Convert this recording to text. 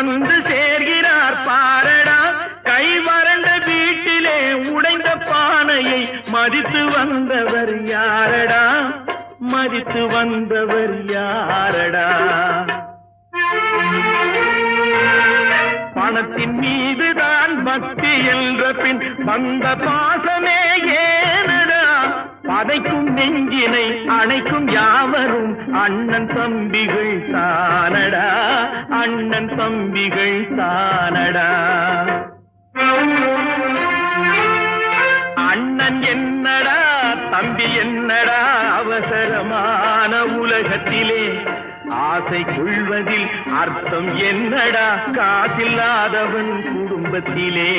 வந்து சேர்கிறார் பாரடா. கை வறண்ட வீட்டிலே உடைந்த பானையை மதித்து வந்தவர் யாரடா, மதித்து வந்தவர் யாரடா. பணத்தின் மீதுதான் பக்தி என்ற பின் வந்த பாசமே ஏனடா. பதைக்கும் நெஞ்சினை அணைக்கும் யாவரும் அண்ணன் தம்பிகள் தானடா, அண்ணன் தம்பிகள் தானடா. அண்ணன் என்னடா தம்பி என்னடா அவசரமான உலகத்திலே. ஆசை கொள்வதில் அர்த்தம் என்னடா காசில்லாதவன் குடும்பத்திலே.